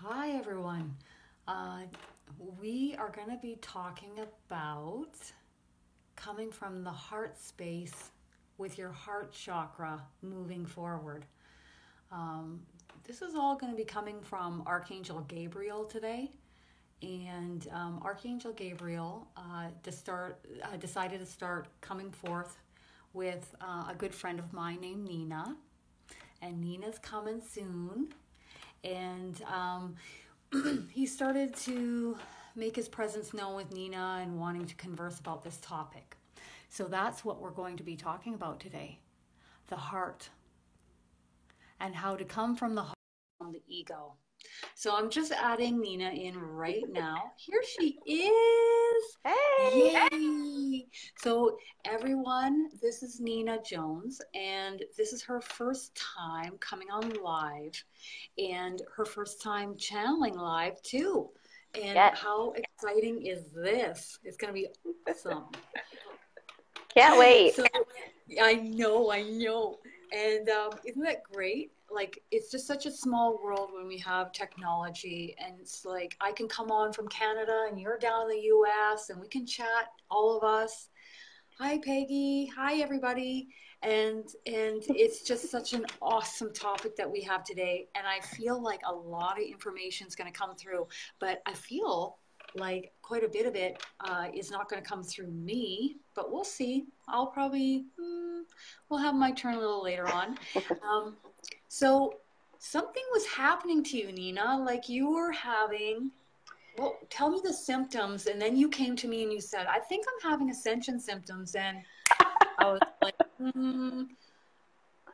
Hi, everyone. Uh, we are going to be talking about coming from the heart space with your heart chakra moving forward. Um, this is all going to be coming from Archangel Gabriel today. And Archangel Gabriel decided to start coming forth with a good friend of mine named Nina. And Nina's coming soon. And he started to make his presence known with Nina and wanting to converse about this topic. So that's what we're going to be talking about today, the heart, and how to come from the heart, from the ego. So I'm just adding Nina in right now. Here she is. Hey! Yay! So everyone, this is Nina Jones, and this is her first time coming on live, and her first time channeling live too. And Yes. how exciting is this? It's going to be awesome. Can't wait. So I know. And isn't that great? Like, it's just such a small world when we have technology. And it's like, I can come on from Canada and you're down in the US and we can chat, all of us. Hi, Peggy. Hi, everybody. And it's just such an awesome topic that we have today. And I feel like a lot of information is going to come through, but I feel like quite a bit of it is not going to come through me, but we'll see. I'll probably, we'll have my turn a little later on. Um, so something was happening to you, Nina, like you were having, well, tell me the symptoms. And then you came to me and you said, I think I'm having ascension symptoms. And I was like,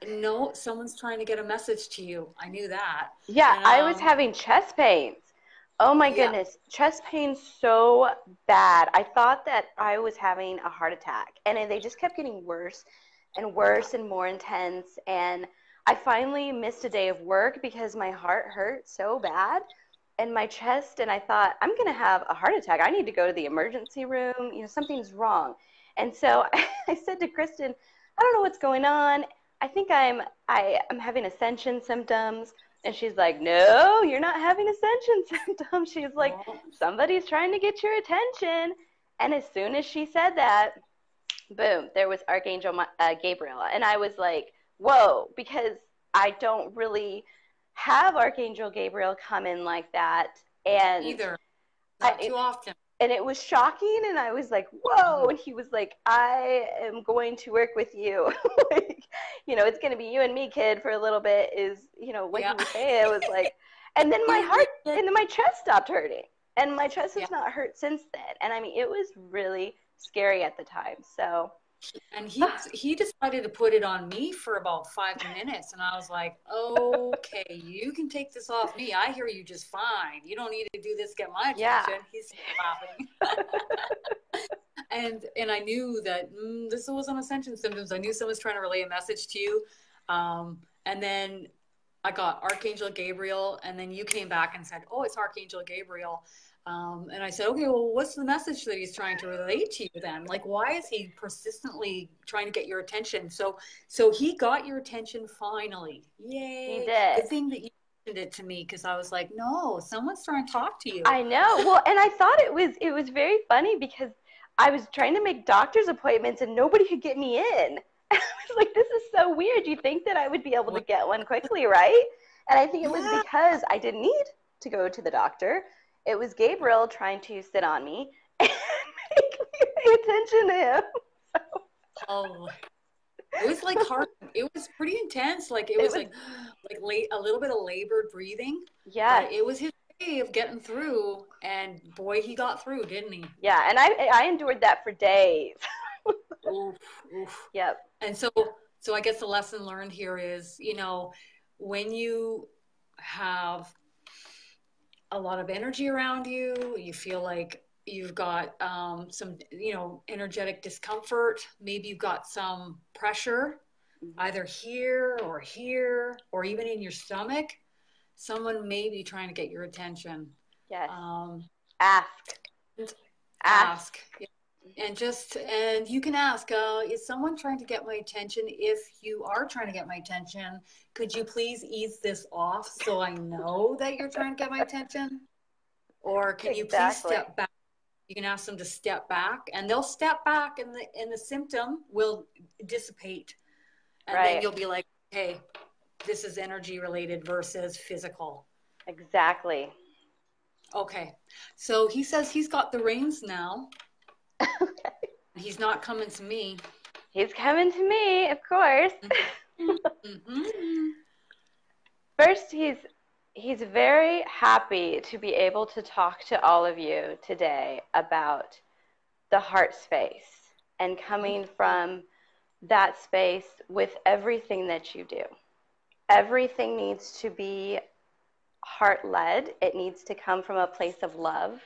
no, someone's trying to get a message to you. I knew that. Yeah, And I was having chest pains. Oh my yeah, goodness, chest pains so bad. I thought that I was having a heart attack, and they just kept getting worse and worse and more intense. And I finally missed a day of work because my heart hurt so bad and my chest, and I thought, I'm going to have a heart attack. I need to go to the emergency room. Something's wrong. And so I said to Kristen, I don't know what's going on. I think I'm having ascension symptoms. And she's like, no, you're not having ascension symptoms. She's like, oh, somebody's trying to get your attention. And as soon as she said that, boom, there was Archangel Gabriel. And I was like, whoa, because I don't really have Archangel Gabriel come in like that. And either. Not I, too often. and it was shocking, and I was like, whoa. And he was like, I am going to work with you. Like, it's going to be you and me, kid, for a little bit. When he Yeah. was saying it, was like, and then You and me. my chest stopped hurting, and my chest Yeah. has not hurt since then. And I mean, it was really scary at the time. So And he decided to put it on me for about 5 minutes, and I was like, "Okay, you can take this off me. I hear you just fine. You don't need to do this. To get my yeah. attention." He's laughing, and I knew that this wasn't ascension symptoms. I knew someone was trying to relay a message to you, and then I got Archangel Gabriel, and then you came back and said, "Oh, it's Archangel Gabriel." And I said, okay, well, what's the message that he's trying to relate to you then? Like, why is he persistently trying to get your attention? So he got your attention finally. He Yay. did. Good thing that you mentioned it to me because I was like, no, someone's trying to talk to you. I know. Well, and I thought it was very funny because I was trying to make doctor's appointments and nobody could get me in. I was like, this is so weird. You think that I would be able to What? get one quickly, right? And I think it was Yeah. because I didn't need to go to the doctor. It was Gabriel trying to sit on me and make me pay attention to him. Oh, it was like hard. It was pretty intense. Like it It was was, like late, a little bit of labored breathing, yes. but it was his way of getting through. And boy, he got through, didn't he? Yeah. And I endured that for days. Oof, oof. Yep. And so I guess the lesson learned here is, when you have a lot of energy around you, you feel like you've got some, energetic discomfort. Maybe you've got some pressure, Mm-hmm. either here, or even in your stomach. Someone may be trying to get your attention. Yes. Um, Ask. Ask. ask. And you can ask, is someone trying to get my attention? If you are trying to get my attention, could you please ease this off so I know that you're trying to get my attention? Or can you please Exactly. step back? You can ask them to step back, and they'll step back, and the symptom will dissipate. And then Right. you'll be like, hey, this is energy related versus physical. Exactly. Okay. So he says he's got the reins now. Okay. He's not coming to me. He's coming to me, of course. Mm-hmm. First, he's very happy to be able to talk to all of you today about the heart space and coming from that space with everything that you do. Everything needs to be heart-led. It needs to come from a place of love.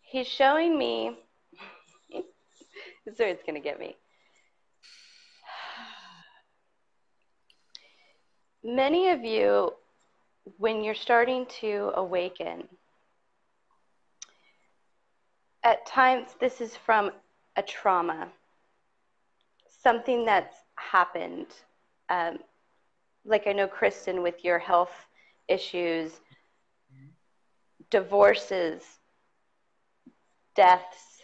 He's showing me, this is where it's going to get me. Many of you, when you're starting to awaken, at times this is from a trauma, something that's happened. Like I know, Kristen, with your health issues, divorces, deaths,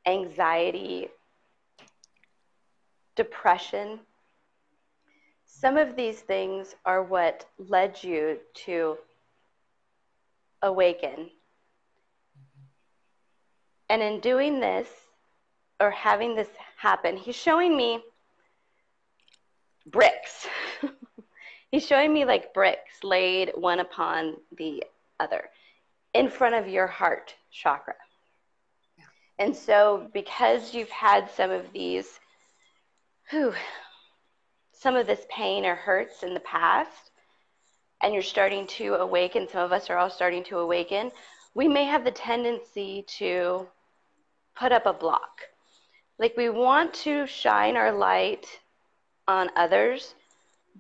anxiety, depression. Some of these things are what led you to awaken. And in doing this, or having this happen, he's showing me bricks. He's showing me like bricks laid one upon the other in front of your heart chakra. Yeah. And so because you've had some of these, some of this pain or hurts in the past, and you're starting to awaken, some of us are all starting to awaken, we may have the tendency to put up a block. Like we want to shine our light on others,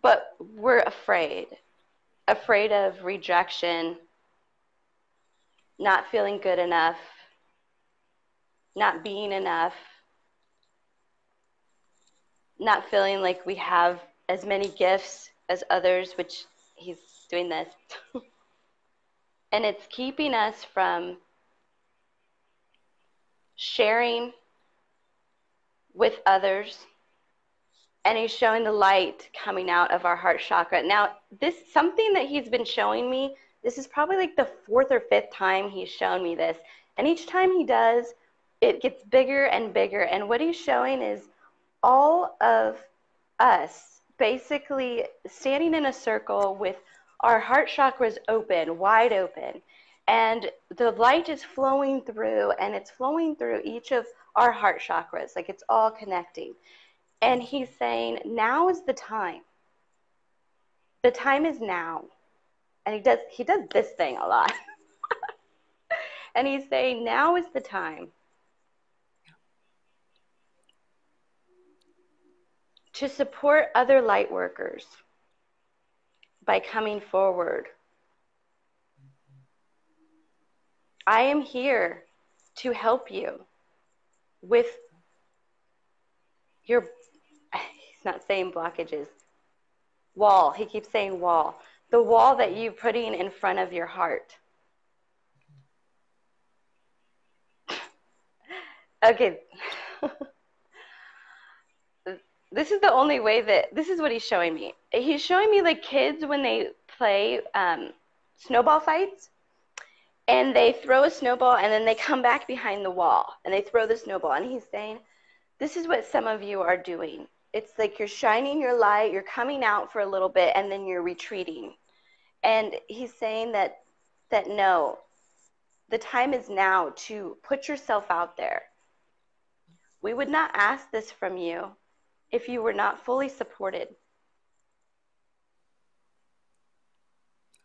but we're afraid of rejection, not feeling good enough, not being enough, not feeling like we have as many gifts as others, which he's doing this. And it's keeping us from sharing with others. And he's showing the light coming out of our heart chakra. Now, this something that he's been showing me, this is probably like the 4th or 5th time he's shown me this. And each time he does, it gets bigger and bigger. And what he's showing is all of us basically standing in a circle with our heart chakras open, wide open. And the light is flowing through, and it's flowing through each of our heart chakras, like it's all connecting. And he's saying, now is the time. The time is now. And he does this thing a lot. And he's saying, now is the time to support other light workers by coming forward. I am here to help you with your, he's not saying blockages, wall. He keeps saying wall. The wall that you're putting in front of your heart. Okay. This is the only way that, this is what he's showing me. He's showing me like kids when they play snowball fights. And they throw a snowball, and then they come back behind the wall, and they throw the snowball. And he's saying, this is what some of you are doing. It's like you're shining your light, you're coming out for a little bit, and then you're retreating. And he's saying that no, the time is now to put yourself out there. We would not ask this from you if you were not fully supported.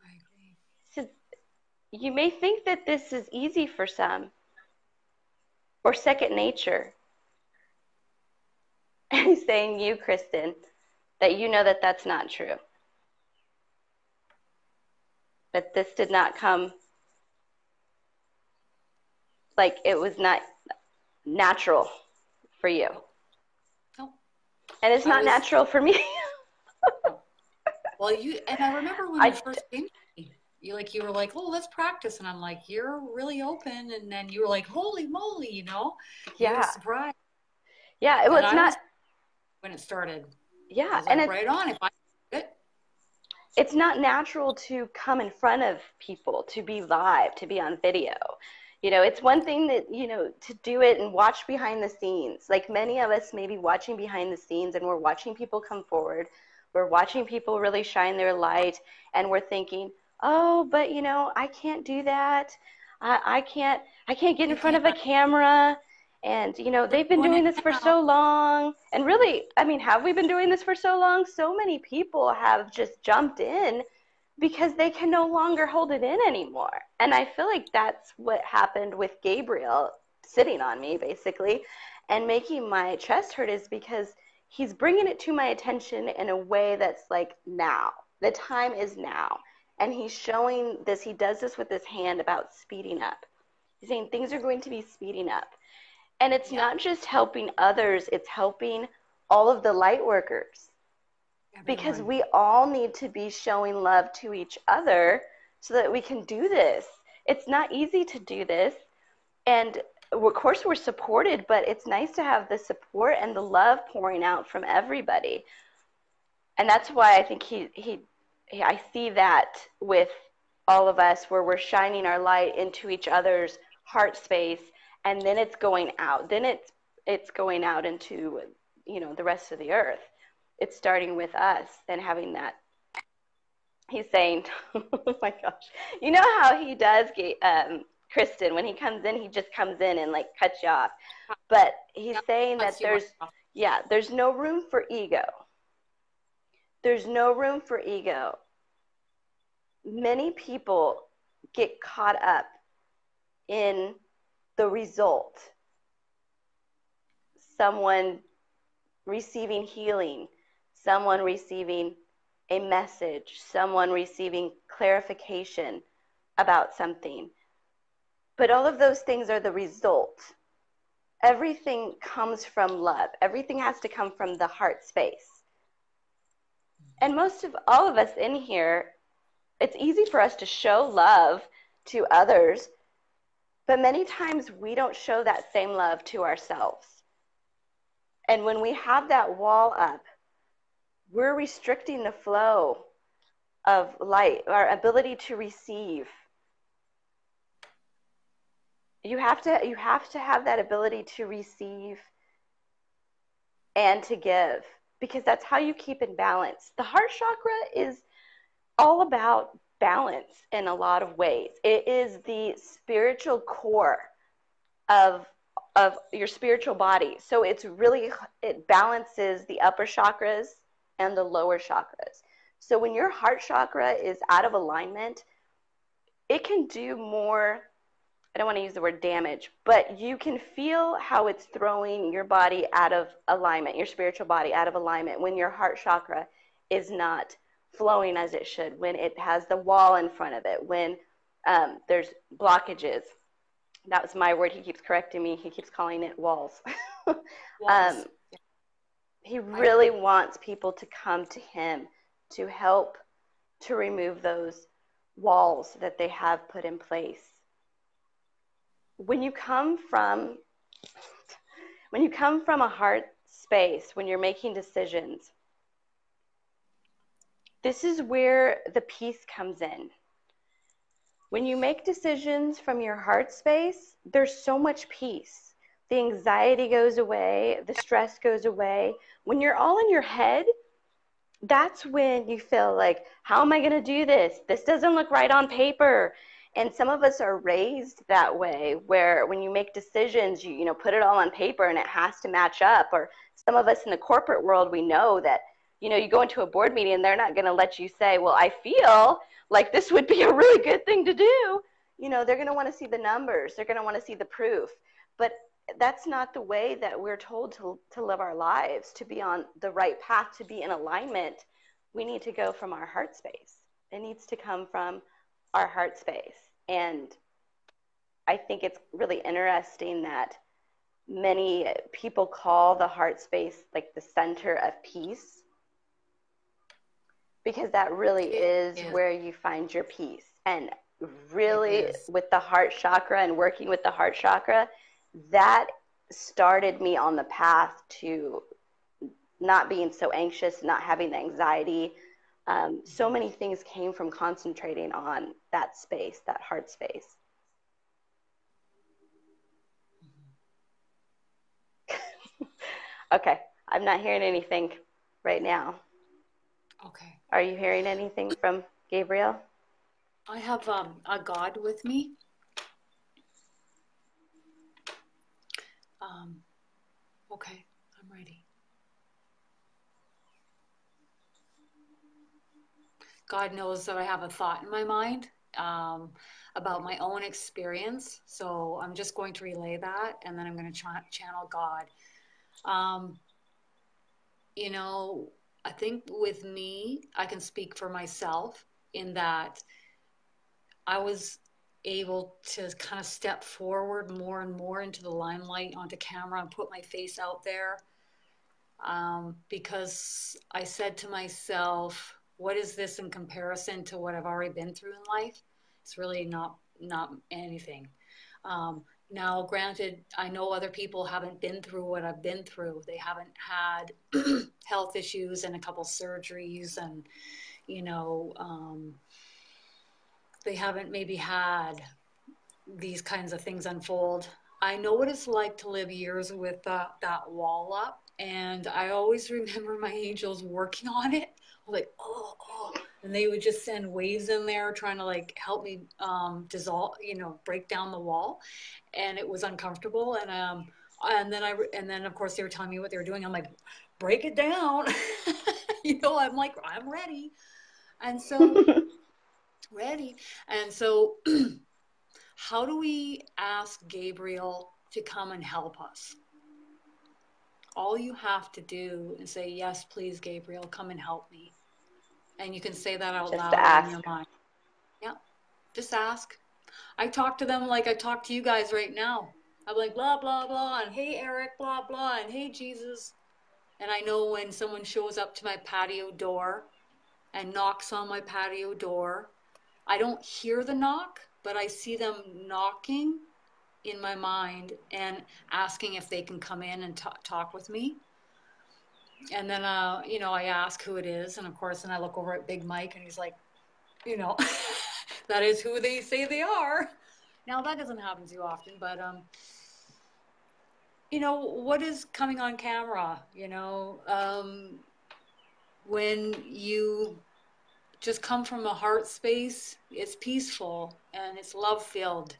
I agree. So you may think that this is easy for some, or second nature. And he's saying, you, Kristen, that you know that that's not true. But this did not come, like, it was not natural for you. No. And it's not natural for me. Well, and I remember when you first came to me, you were like, oh, let's practice. And I'm like, you're really open. And then you were like, holy moly, you Yeah. were surprised. Yeah, it was I not. was when it started. Yeah. I was like, right on. If I it. It's not natural to come in front of people, to be live, to be on video. It's one thing that, to do it and watch behind the scenes. Like many of us may be watching behind the scenes and we're watching people come forward. We're watching people really shine their light and we're thinking, oh, but I can't do that. I can't get in front of a camera. And, they've been doing this for so long. And really, I mean, have we been doing this for so long? So many people have just jumped in because they can no longer hold it in anymore. And I feel like that's what happened with Gabriel sitting on me, basically, and making my chest hurt, is because he's bringing it to my attention in a way that's like, now. The time is now. And he's showing this, he does this with his hand about speeding up. He's saying things are going to be speeding up. And it's not just helping others, it's helping all of the light workers. Everyone. Because we all need to be showing love to each other so that we can do this. It's not easy to do this. And of course we're supported, but it's nice to have the support and the love pouring out from everybody. And that's why I think I see that with all of us, where we're shining our light into each other's heart space, and then it's going out. Then it's going out into, the rest of the earth. It's starting with us and having that. He's saying, oh my gosh, you know how he does, Kristen, when he comes in, he just comes in and like cuts you off. But he's saying that there's no room for ego. There's no room for ego. Many people get caught up in the result. Someone receiving healing, someone receiving a message, someone receiving clarification about something. But all of those things are the result. Everything comes from love. Everything has to come from the heart space. And all of us in here, it's easy for us to show love to others, but many times we don't show that same love to ourselves. And when we have that wall up, we're restricting the flow of light, our ability to receive. You have to have that ability to receive and to give, because that's how you keep in balance. The heart chakra is all about balance in a lot of ways. It is the spiritual core of your spiritual body. So it balances the upper chakras and the lower chakras. So when your heart chakra is out of alignment, it can do more, I don't want to use the word damage, but you can feel how it's throwing your body out of alignment, your spiritual body out of alignment, when your heart chakra is not flowing as it should, when it has the wall in front of it, when there's blockages. That was my word. He keeps correcting me. He keeps calling it walls. He really wants people to come to him to help to remove those walls that they have put in place. When you come from a heart space, when you're making decisions, this is where the peace comes in. When you make decisions from your heart space, there's so much peace. The anxiety goes away, the stress goes away. When you're all in your head, that's when you feel like, how am I going to do this? This doesn't look right on paper. And some of us are raised that way, where when you make decisions, you put it all on paper and it has to match up. Or some of us in the corporate world, we know that, you go into a board meeting and they're not going to let you say, well, I feel like this would be a really good thing to do. They're going to want to see the numbers. They're going to want to see the proof. But that's not the way that we're told to live our lives, to be on the right path, to be in alignment. We need to go from our heart space. It needs to come from our heart space. And I think it's really interesting that many people call the heart space like the center of peace, because that really It is is. where you find your peace. And It really, is. with the heart chakra and working with the heart chakra, that started me on the path to not being so anxious, not having the anxiety. So many things came from concentrating on that space, that heart space. Okay, I'm not hearing anything right now. Okay. Are you hearing anything from Gabriel? I have a God with me. Um, okay, I'm ready. God knows that I have a thought in my mind um, about my own experience. So I'm just going to relay that, and then I'm going to channel God. Um, you know, I think with me, I can speak for myself in that I was able to kind of step forward more and more into the limelight, onto camera, and put my face out there, because I said to myself, what is this in comparison to what I've already been through in life? It's really not anything. Now, granted, I know other people haven't been through what I've been through. They haven't had health issues and a couple surgeries, and you know, they haven't maybe had these kinds of things unfold. I know what it's like to live years with that wall up, and I always remember my angels working on it. I was like, oh, and they would just send waves in there trying to like help me dissolve, break down the wall, and it was uncomfortable. And then of course they were telling me what they were doing. I'm like, break it down, I'm like, I'm ready, and so ready, and so. How do we ask Gabriel to come and help us? All you have to do is say, yes, please, Gabriel, come and help me. And you can say that out Just to loud in ask. your mind. Yeah, just ask. I talk to them like I talk to you guys right now. I'm like, blah, blah, blah, and hey, Eric, blah, blah, and hey, Jesus. And I know when someone shows up to my patio door and knocks on my patio door, I don't hear the knock, but I see them knocking in my mind and asking if they can come in and talk with me. And then, I ask who it is. And of course, then I look over at Big Mike and he's like, you know, that is who they say they are. Now, that doesn't happen too often, but, what is coming on camera? When you just come from a heart space, it's peaceful and it's love filled.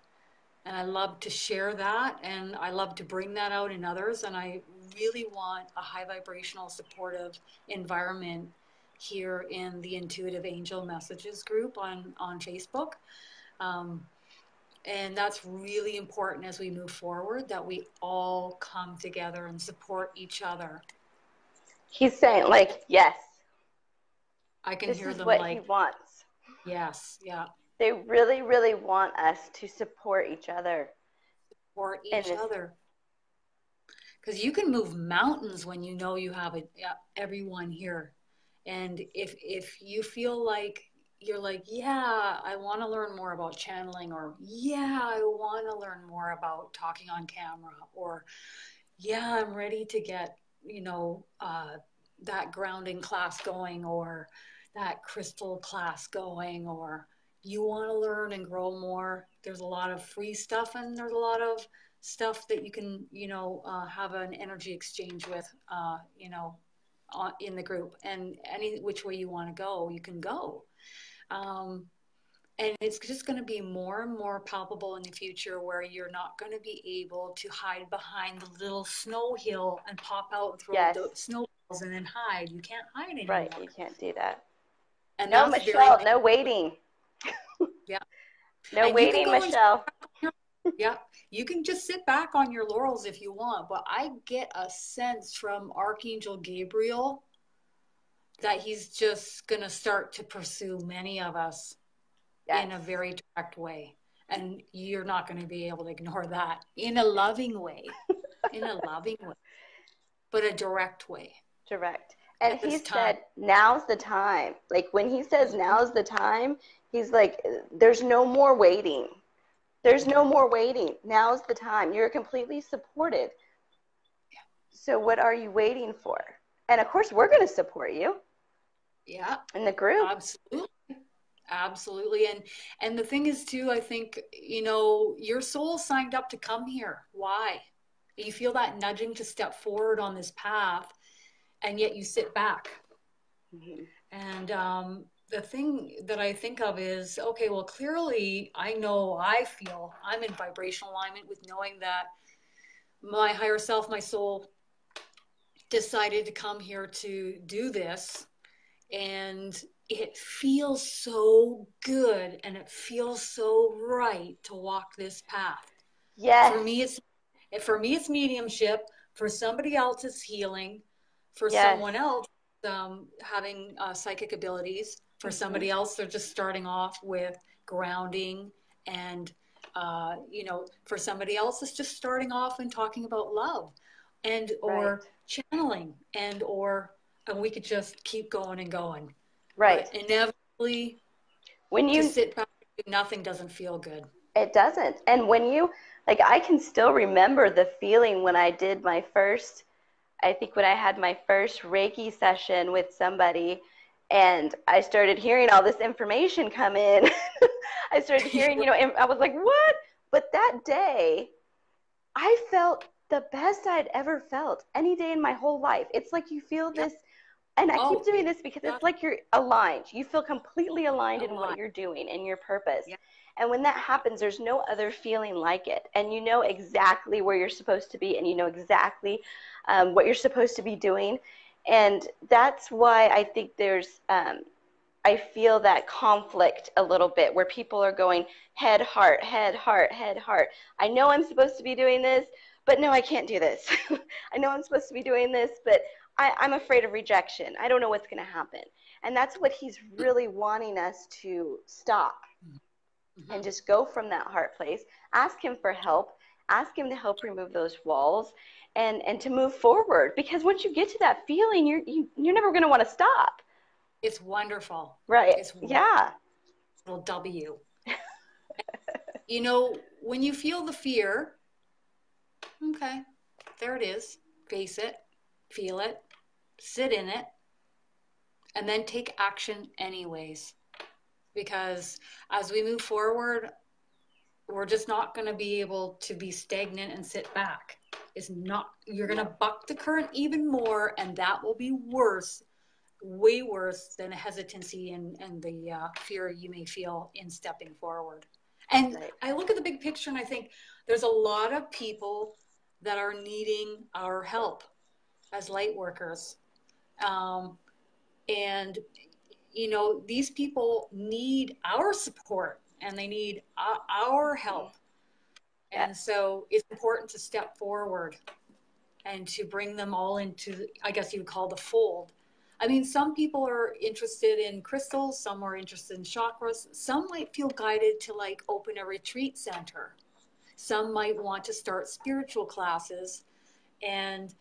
And I love to share that, and I love to bring that out in others. And I really want a high vibrational, supportive environment here in the Intuitive Angel Messages group on Facebook. Um, and that's really important as we move forward, that we all come together and support each other. He's saying, like, yes. I can This hear is them what he like, wants. yes, yeah. They really, really want us to support each other. Support In each this. other. Because you can move mountains when you know you have everyone here. And if you feel like you're like, yeah, I want to learn more about channeling, or yeah, I want to learn more about talking on camera, or yeah, I'm ready to get, that grounding class going, or that crystal class going, or you want to learn and grow more. There's a lot of free stuff, and there's a lot of stuff that you can, have an energy exchange with, in the group. And any which way you want to go, you can go. Um, and it's just going to be more and more palpable in the future, where you're not going to be able to hide behind the little snow hill and pop out and throw Yes. the snowballs and then hide. You can't hide anymore. Right, you can't do that. And No, that's very, Michelle, no waiting. yeah. No And you can waiting, go and Michelle. yeah, you can just sit back on your laurels if you want, but I get a sense from Archangel Gabriel that he's just going to start to pursue many of us. Yes. in a very direct way. And you're not going to be able to ignore that in a loving way, in a loving way, but a direct way Direct. And at he this time. said, now's the time. Like when he says now's the time, he's like, there's no more waiting. There's no more waiting. Now's the time. You're completely supported. So what are you waiting for? And of course, we're going to support you. Yeah, In the group. absolutely. Absolutely. And the thing is too, I think, you know, your soul signed up to come here. Why? You feel that nudging to step forward on this path, and yet you sit back. Mm-hmm. And the thing that I think of is, okay, well, clearly I know I feel I'm in vibrational alignment with knowing that my higher self, my soul, decided to come here to do this. And it feels so good and it feels so right to walk this path. Yes. For me it's mediumship. For somebody else it's healing. For Yes. someone else having psychic abilities. For somebody else they're just starting off with grounding. And for somebody else it's just starting off and talking about love and or channeling and we could just keep going and going. Right. But inevitably, when you to sit back and do nothing doesn't feel good. It doesn't. And when you, like, I can still remember the feeling when I did my first, I think when I had my first Reiki session with somebody and I started hearing all this information come in. I started hearing, and I was like, what? But that day, I felt the best I'd ever felt any day in my whole life. It's like you feel this, and I keep doing this because it's like you're aligned. You feel completely aligned in what you're doing and your purpose. Yeah. And when that happens, there's no other feeling like it. And you know exactly where you're supposed to be, and you know exactly what you're supposed to be doing. And that's why I think there's, I feel that conflict a little bit where people are going head, heart, head, heart, head, heart. I know I'm supposed to be doing this, but no, I can't do this. I know I'm supposed to be doing this, but I'm afraid of rejection. I don't know what's going to happen. And that's what he's really wanting us to stop and just go from that heart place, ask him for help, ask him to help remove those walls and to move forward. Because once you get to that feeling, you're never going to want to stop. It's wonderful. Right. It's wonderful. Yeah. Little W. When you feel the fear, okay, there it is. Face it, feel it, sit in it, and then take action anyways. Because as we move forward, we're just not going to be able to be stagnant and sit back. You're going to buck the current even more, and that will be worse, way worse than a hesitancy and the fear you may feel in stepping forward. And I look at the big picture and I think there's a lot of people that are needing our help as light workers. And these people need our support and they need our help. And so it's important to step forward and to bring them all into, I guess you would call the fold. I mean, some people are interested in crystals, some are interested in chakras, some might feel guided to like open a retreat center. Some might want to start spiritual classes. And,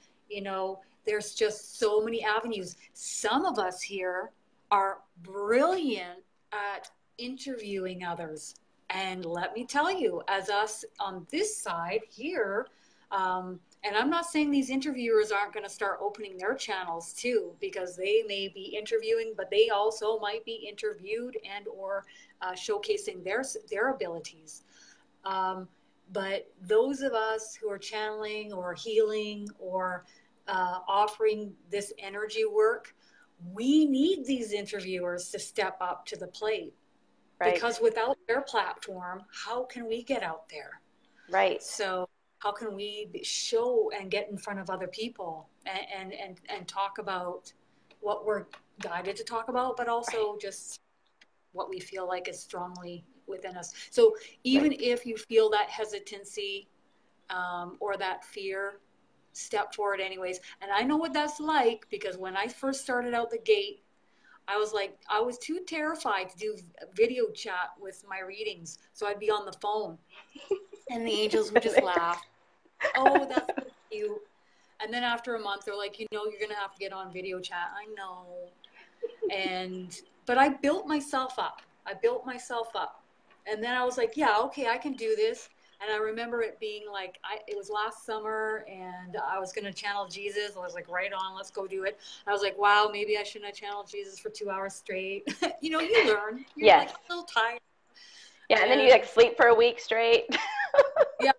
there's just so many avenues. Some of us here are brilliant at interviewing others. And let me tell you, as us on this side here, and I'm not saying these interviewers aren't going to start opening their channels too, because they may be interviewing, but they also might be interviewed and or showcasing their abilities. But those of us who are channeling or healing or offering this energy work, we need these interviewers to step up to the plate. Right. Because without their platform, how can we get out there? Right. So how can we show and get in front of other people and talk about what we're guided to talk about, but also just what we feel like is strongly within us. So even if you feel that hesitancy or that fear, step forward anyways. And I know what that's like, because when I first started out the gate, I was like, I was too terrified to do video chat with my readings. So I'd be on the phone and the angels would just laugh. Oh, that's so cute. And then after a month, they're like, you're going to have to get on video chat. I know. But I built myself up. And then I was like, yeah, okay, I can do this. And I remember it being like, it was last summer and I was going to channel Jesus. I was like, right on, let's go do it. I was like, wow, maybe I shouldn't have channeled Jesus for 2 hours straight. You learn. You're Yes. like a little tired. Yeah, and then you like sleep for a week straight. Yeah,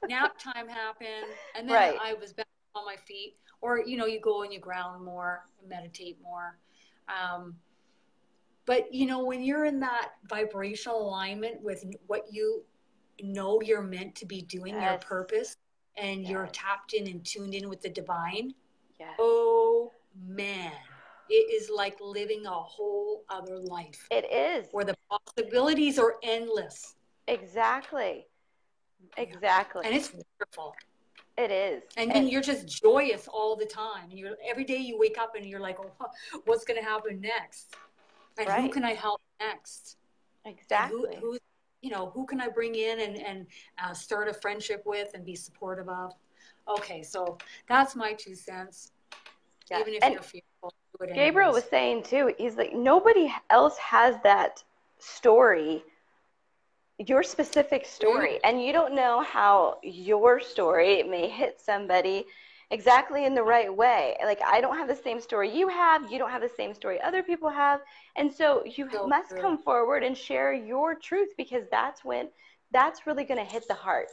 nap time happened. And then Right. I was back on my feet. Or, you go and you ground more, meditate more. But, when you're in that vibrational alignment with what you're meant to be doing, your Yes. purpose, and you're Yes. tapped in and tuned in with the divine, Yes. oh man, it is like living a whole other life. It is. Where the possibilities are endless. Exactly. Exactly. Yeah. And it's wonderful. It is. And then you're just joyous all the time. And every day you wake up and you're like, oh, what's going to happen next? And right. Who can I help next? Exactly. Who can I bring in and start a friendship with and be supportive of? Okay, so that's my 2 cents. Yeah. Even if you're fearful, do it Gabriel was saying too, he's like, nobody else has that story, your specific story. And you don't know how your story may hit somebody exactly in the right way. Like, I don't have the same story you have. You don't have the same story other people have. And so you must come forward and share your truth, because that's really going to hit the heart.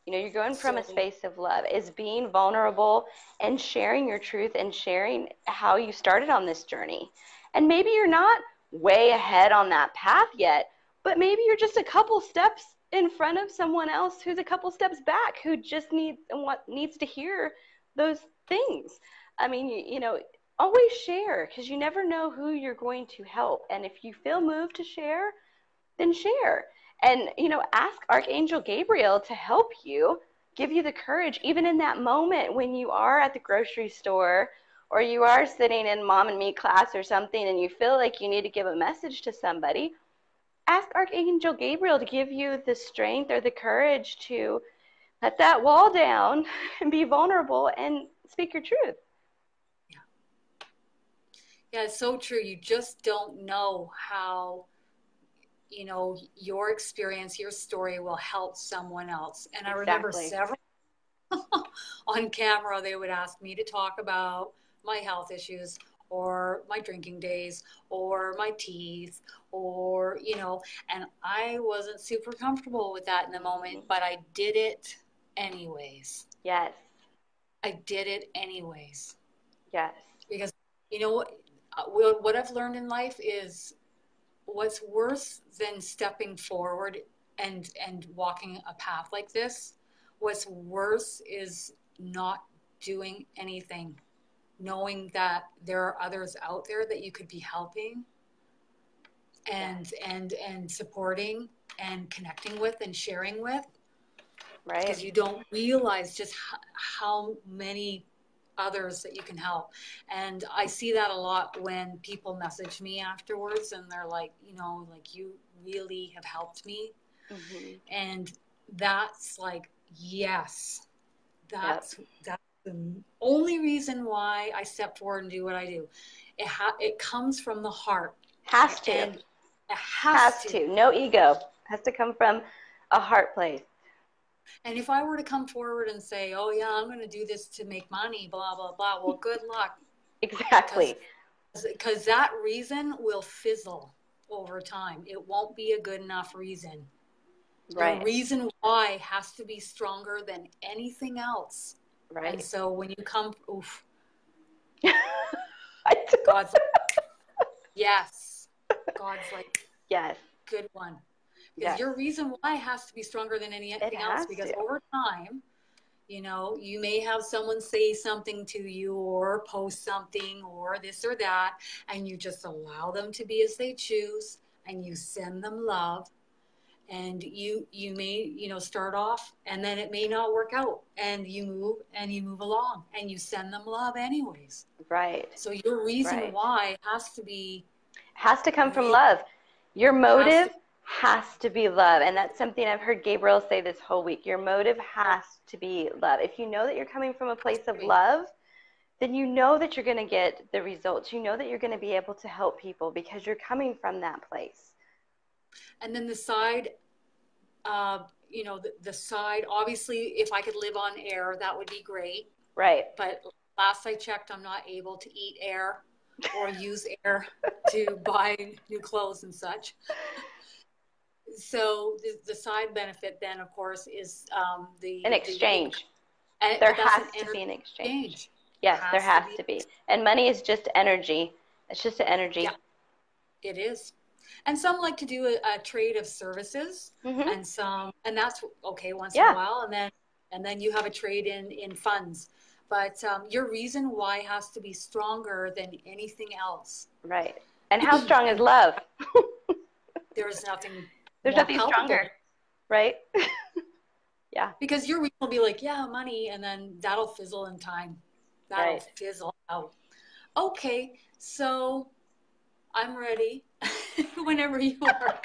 You're going from a space of love, is being vulnerable and sharing your truth and sharing how you started on this journey. And maybe you're not way ahead on that path yet, but maybe you're just a couple steps in front of someone else who's a couple steps back, who just needs to hear those things. I mean, always share, because you never know who you're going to help. And if you feel moved to share, then share. And, ask Archangel Gabriel to help you, give you the courage, even in that moment when you are at the grocery store or you are sitting in Mom and Me class or something and you feel like you need to give a message to somebody. Ask Archangel Gabriel to give you the strength or the courage to let that wall down and be vulnerable and speak your truth. Yeah, it's so true. You just don't know how, your experience, your story will help someone else. And I remember several on camera, they would ask me to talk about my health issues or my drinking days or my teeth or, and I wasn't super comfortable with that in the moment, but I did it anyways. Yes. I did it anyways. Yes. Because, what I've learned in life is what's worse than stepping forward and walking a path like this, what's worse is not doing anything, knowing that there are others out there that you could be helping and supporting and connecting with and sharing with. Right. Because you don't realize just how many others that you can help. And I see that a lot when people message me afterwards and they're like, you really have helped me. Mm-hmm. And that's like, yes, that's the only reason why I step forward and do what I do. It comes from the heart. Has to. And it has to. No ego. Has to come from a heart place. And if I were to come forward and say, oh, yeah, I'm going to do this to make money, blah, blah, blah, well, good luck. Exactly. Because that reason will fizzle over time. It won't be a good enough reason. Right. The reason why has to be stronger than anything else. Right. And so when you come, oof. God's like, yes. God's like, yes. Good one. Because your reason why has to be stronger than anything else. Because over time, you may have someone say something to you or post something or this or that, and you just allow them to be as they choose, and you send them love, and you may start off, and then it may not work out, and you move along, and you send them love anyways. Right. So your reason why has to be Has to come from Really love. Your has motive to. has to be love. And that's something I've heard Gabriel say this whole week. Your motive has to be love. If you know that you're coming from a place of love, then you know that you're going to get the results. You know that you're going to be able to help people because you're coming from that place. And then the side, the side, obviously, if I could live on air, that would be great. Right. But last I checked, I'm not able to eat air or use air to buy new clothes and such. So the side benefit then, of course, is An exchange. There but that's has an to be an exchange. Yes, Has there has to be. to be. And money is just energy. It's just an energy. Yeah, it is. And some like to do a trade of services, Mm-hmm. and that's okay once in a Yeah. while, and then you have a trade in funds. But your reason why has to be stronger than anything else. Right. And how strong is love? There's nothing There's more nothing palpable. stronger. Right? Yeah. Because your reason will be like, yeah, money, and then that'll fizzle in time. That'll Right. fizzle out. Okay, so I'm ready whenever you are.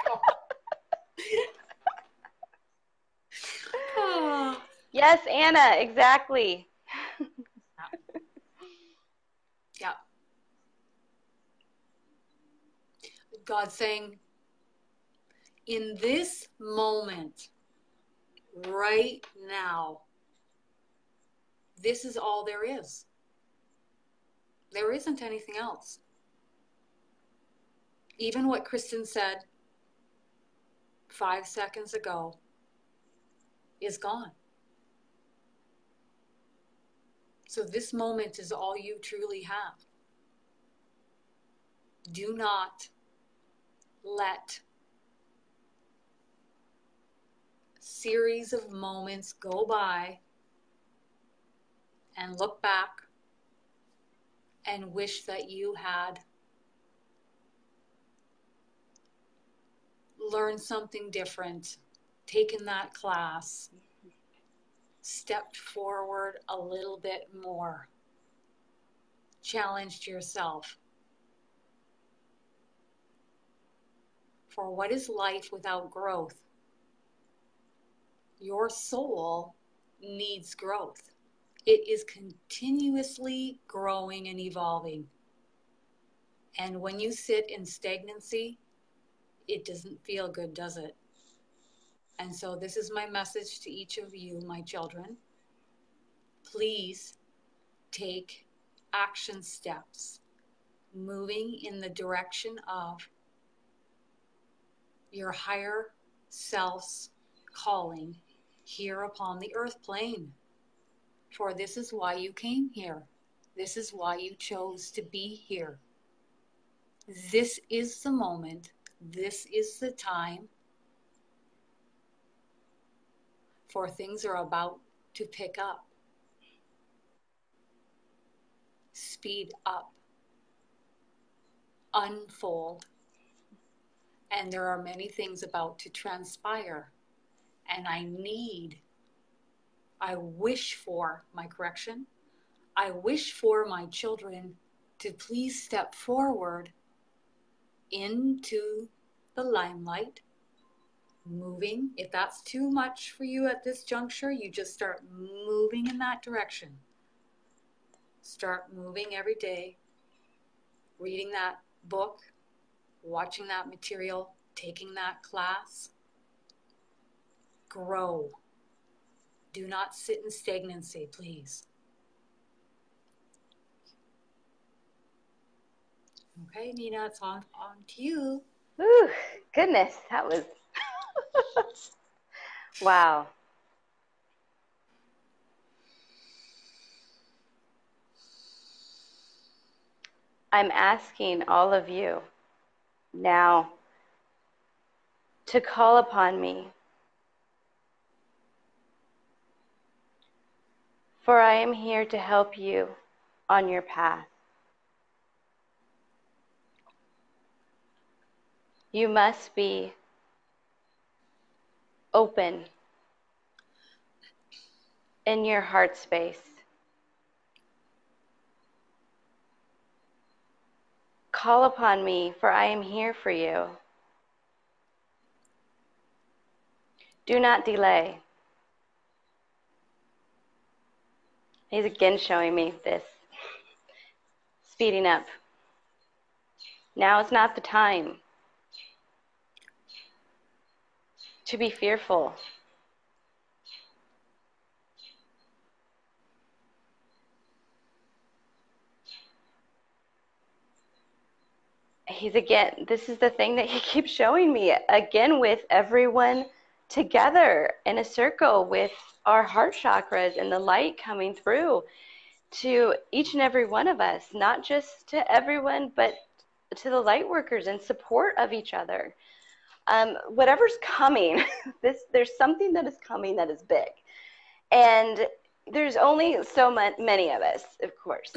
Oh. Yes, Anna, exactly. Yeah. God's saying, in this moment, right now, this is all there is. There isn't anything else. Even what Kristen said 5 seconds ago is gone. So this moment is all you truly have. Do not let series of moments go by and look back and wish that you had learned something different, taken that class, stepped forward a little bit more, challenged yourself. For what is life without growth? Your soul needs growth. It is continuously growing and evolving. And when you sit in stagnancy, it doesn't feel good, does it? And so this is my message to each of you, my children. Please take action steps, moving in the direction of your higher self's calling here upon the earth plane. For this is why you came here. This is why you chose to be here. This is the moment. This is the time. For things are about to pick up. Speed up. Unfold. And there are many things about to transpire. And I wish for my children to please step forward into the limelight, moving. If that's too much for you at this juncture, you just start moving in that direction. Start moving every day, reading that book, watching that material, taking that class. Grow. Do not sit in stagnancy, please. Okay, Nina, it's on to you. Ooh, goodness, that was wow. I'm asking all of you now to call upon me, for I am here to help you on your path. You must be open in your heart space. Call upon me, for I am here for you. Do not delay. He's again showing me this. Speeding up. Now is not the time to be fearful. He's again, this is the thing that he keeps showing me, again with everyone together in a circle with our heart chakras and the light coming through to each and every one of us, not just to everyone, but to the light workers in support of each other. Whatever's coming, there's something that is coming that is big. And there's only so many of us, of course.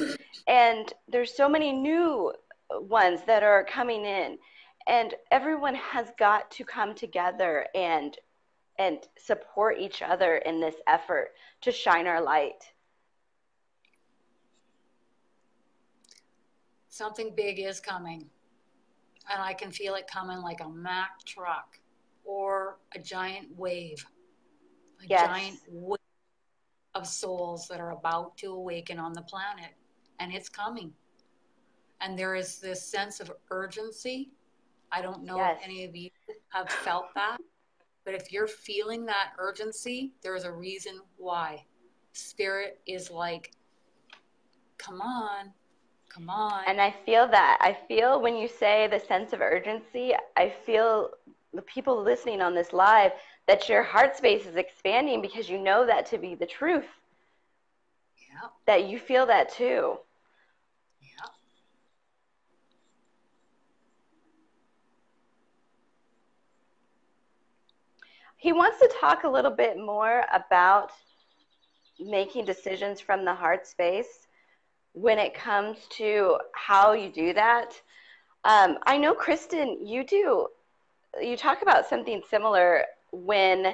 And there's so many new ones that are coming in. And everyone has got to come together and support each other in this effort to shine our light. Something big is coming. And I can feel it coming like a Mack truck or a giant wave. A giant wave of souls that are about to awaken on the planet. And it's coming. And there is this sense of urgency. I don't know if any of you have felt that, but if you're feeling that urgency, there is a reason why. Spirit is like, come on, come on. And I feel that. I feel when you say the sense of urgency, I feel the people listening on this live that your heart space is expanding because you know that to be the truth. Yeah. That you feel that too. Yeah. He wants to talk a little bit more about making decisions from the heart space when it comes to how you do that. I know, Kristen, you talk about something similar when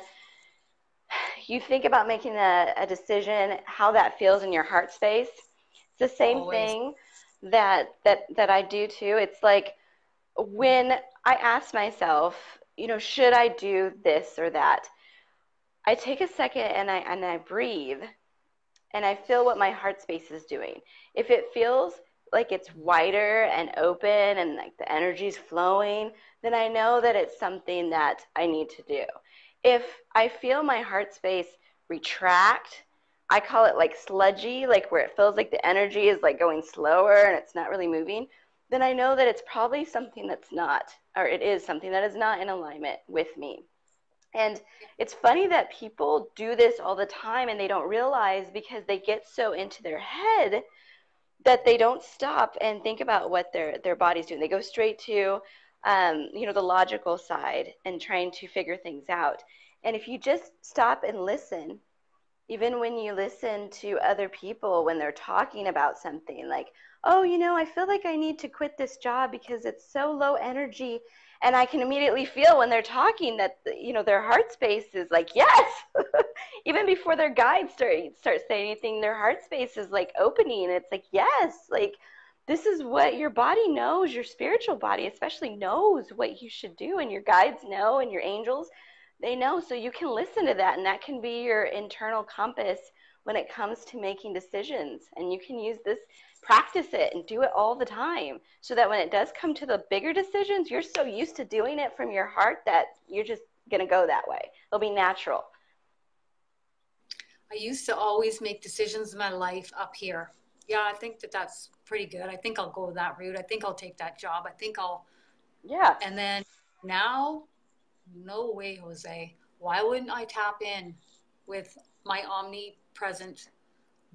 you think about making a decision, how that feels in your heart space. It's the same thing that I do too. It's like when I ask myself, should I do this or that? I take a second and I breathe and I feel what my heart space is doing. If it feels like it's wider and open and like the energy's flowing, then I know that it's something that I need to do. If I feel my heart space retract, I call it like sludgy, like where it feels like the energy is like going slower and it's not really moving, then I know that it's probably something that's not, or it is something that is not in alignment with me. And it's funny that people do this all the time and they don't realize because they get so into their head that they don't stop and think about what their body's doing. They go straight to, the logical side and trying to figure things out. And if you just stop and listen, even when you listen to other people when they're talking about something like, oh, I feel like I need to quit this job because it's so low energy. And I can immediately feel when they're talking that, their heart space is like, yes. Even before their guides start saying anything, their heart space is like opening. It's like, yes, like this is what your body knows. Your spiritual body especially knows what you should do. And your guides know, and your angels, they know. So you can listen to that, and that can be your internal compass when it comes to making decisions. And you can use this, practice it, and do it all the time so that when it does come to the bigger decisions, you're so used to doing it from your heart that you're just going to go that way. It'll be natural. I used to always make decisions in my life up here. Yeah, I think that's pretty good. I think I'll go that route. I think I'll take that job. I think I'll. Yeah. And then now, no way, Jose. Why wouldn't I tap in with my omnipresent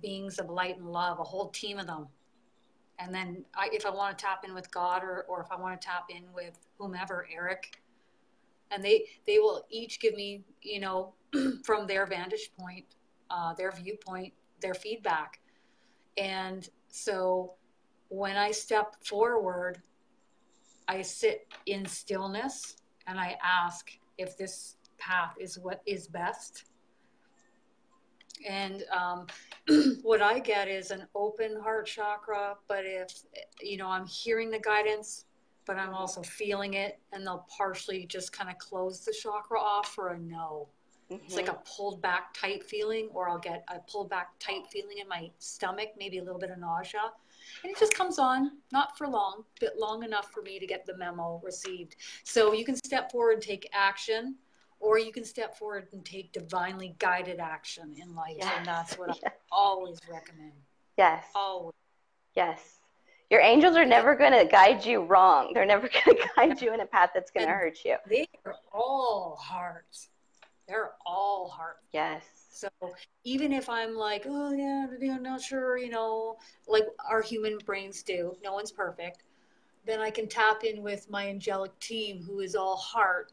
beings of light and love, a whole team of them? And then if I want to tap in with God, or if I want to tap in with whomever, Eric, and they will each give me, from their vantage point, their viewpoint, their feedback. And so when I step forward, I sit in stillness and I ask if this path is what is best. And what I get is an open heart chakra, but if, I'm hearing the guidance, but I'm also feeling it, and they'll partially just kind of close the chakra off for a no. It's like Mm-hmm. a pulled back tight feeling, or I'll get a pulled back tight feeling in my stomach, maybe a little bit of nausea. And it just comes on, not for long, but long enough for me to get the memo received. So you can step forward and take action, or you can step forward and take divinely guided action in life. Yes. And that's what I Yes. always recommend. Yes. Always. Yes. Your angels are Because, never going to guide you wrong. They're never going to yeah, guide you in a path that's going to and hurt you. they are all hearts. They're all heart. Yes. So even if I'm like, oh yeah, I'm not sure, like our human brains do, no one's perfect, then I can tap in with my angelic team who is all heart,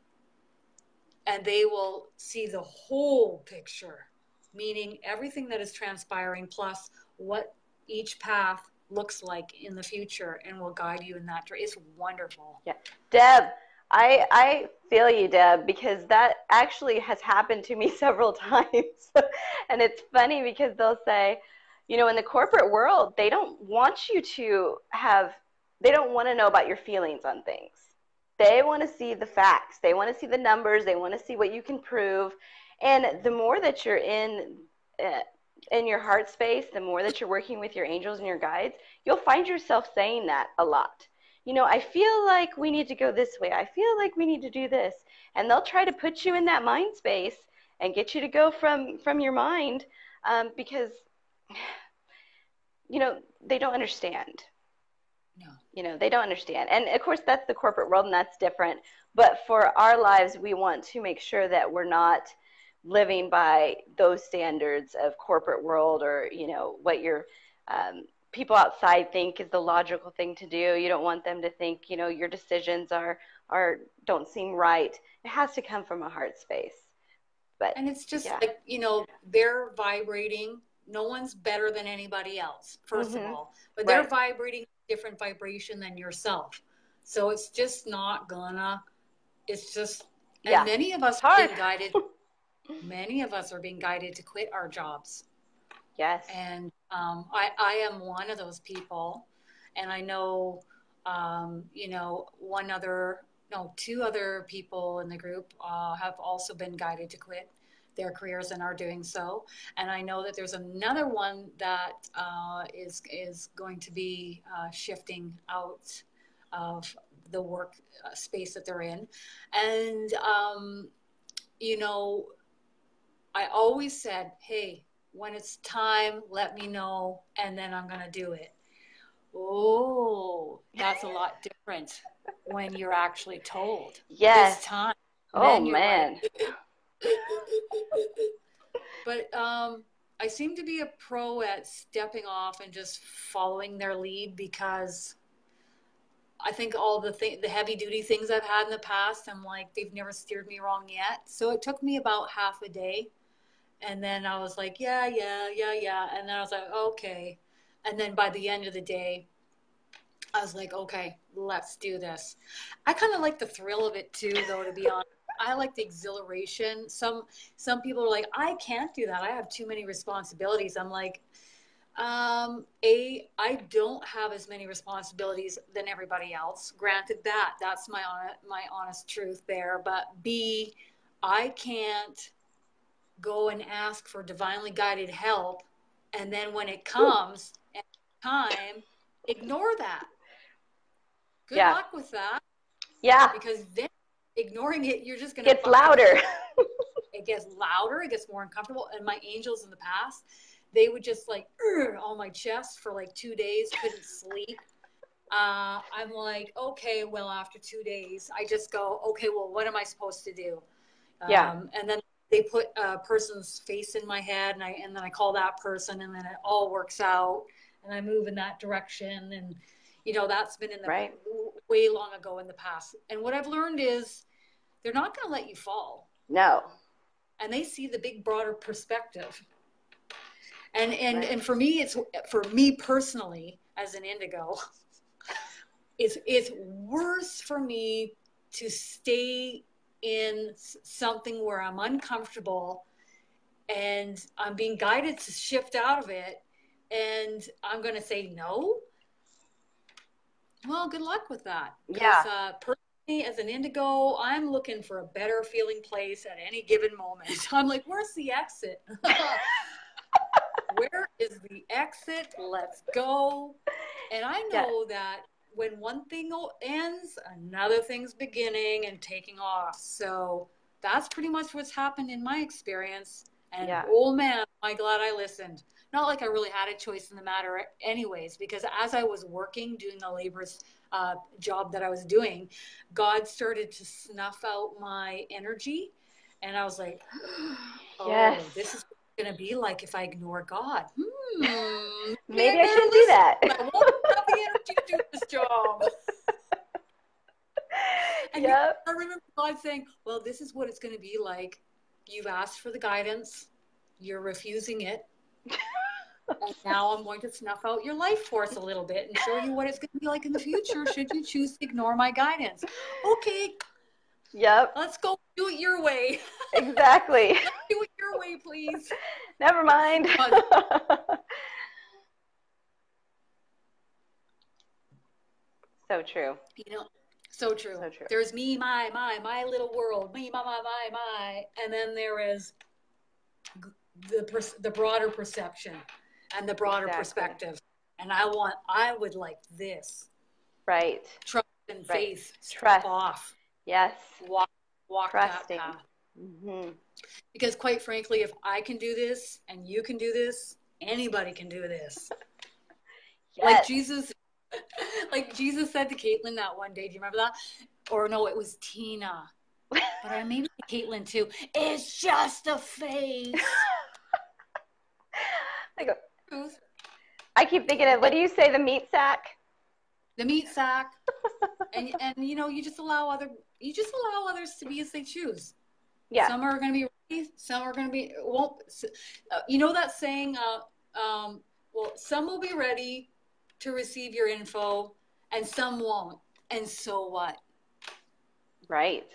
and they will see the whole picture, meaning everything that is transpiring plus what each path looks like in the future, and will guide you in that direction. It's wonderful. Yeah. Deb, I feel you, Deb, because that actually has happened to me several times. And it's funny because they'll say, in the corporate world, they don't want you to they don't want to know about your feelings on things. They want to see the facts. They want to see the numbers. They want to see what you can prove. And the more that you're in your heart space, the more that you're working with your angels and your guides, you'll find yourself saying that a lot. I feel like we need to go this way. I feel like we need to do this. And they'll try to put you in that mind space and get you to go from your mind, because, they don't understand. No. They don't understand. And of course, that's the corporate world, and that's different. But for our lives, we want to make sure that we're not living by those standards of corporate world, or, what your people outside think is the logical thing to do. You don't want them to think, your decisions don't seem right. It has to come from a heart space. But And it's just yeah. like, they're vibrating. No one's better than anybody else, first of Mm-hmm. all, but they're Right. vibrating different vibration than yourself. So it's just not gonna, it's just, and Yeah. It's hard. many of us are being guided to quit our jobs. Yes. And I am one of those people. And I know, two other people in the group have also been guided to quit their careers and are doing so. And I know that there's another one that is going to be shifting out of the work space that they're in. And, I always said, hey, when it's time, let me know, and then I'm going to do it. Oh, that's a lot different when you're actually told. Yes. It's time. Oh, Then you're man. like, but I seem to be a pro at stepping off and just following their lead, because I think all the heavy duty things I've had in the past, I'm like, they've never steered me wrong yet. So it took me about half a day. And then I was like, yeah. And then I was like, okay. And then by the end of the day, I was like, okay, let's do this. I kind of like the thrill of it too, though, to be honest. I like the exhilaration. Some people are like, I can't do that. I have too many responsibilities. I'm like, I don't have as many responsibilities than everybody else. Granted, that's my honest truth there. But B, I can't go and ask for divinely guided help, and then when it comes at time, ignore that. Good Yeah. luck with that, Yeah. because then ignoring it, you're just going to Gets louder. It gets louder, it gets more uncomfortable. And my angels in the past, they would just like on my chest for like 2 days, couldn't sleep. I'm like, okay, well, after 2 days, I just go, okay, well, what am I supposed to do? Yeah. And then they put a person's face in my head, and then I call that person, and then it all works out, and I move in that direction. And that's been in the Right. way long ago in the past. And what I've learned is they're not going to let you fall, No. and they see the big broader perspective. And Right. and for me, it's for me personally as an indigo, it's worse for me to stay in something where I'm uncomfortable and I'm being guided to shift out of it, and I'm going to say no. Well, good luck with that. Because Yeah. personally, as an indigo, I'm looking for a better feeling place at any given moment. I'm like, where's the exit? Where is the exit? Let's go. And I Yeah. know that when one thing ends, another thing's beginning and taking off. So that's pretty much what's happened in my experience. And Yeah. oh man, am I glad I listened. Not like I really had a choice in the matter, anyways, because as I was working, doing the laborious job that I was doing, God started to snuff out my energy. And I was like, Yes. oh, this is going to be like if I ignore God. Maybe I Maybe I better shouldn't do listen. that. I won't have the energy to do this job. And Yep. I remember God saying, well, this is what it's going to be like. You've asked for the guidance. You're refusing it. And now I'm going to snuff out your life force a little bit and show you what it's going to be like in the future should you choose to ignore my guidance. Okay, Yep. let's go do it your way. Exactly. Let's do it your way, please. Never mind. So true. You know, so true. So true. There's me, my little world, me, my, and then there is the broader perception and the broader Exactly. perspective. And I would like this. Right. Trust and Right. faith. Trust. Off. Yes. Walk Trusting. that path. Mm-hmm. Because quite frankly, if I can do this and you can do this, anybody can do this. Yes. Like Jesus said to Caitlin that one day. Do you remember that? Or no, it was Tina. But I maybe Caitlin too. It's just a face. I keep thinking of, what do you say, the meat sack? The meat sack. and you know, you just allow others to be as they choose. Yeah. Some are going to be ready, some are going to be won't. You know that saying, well, some will be ready to receive your info and some won't. And so what? Right.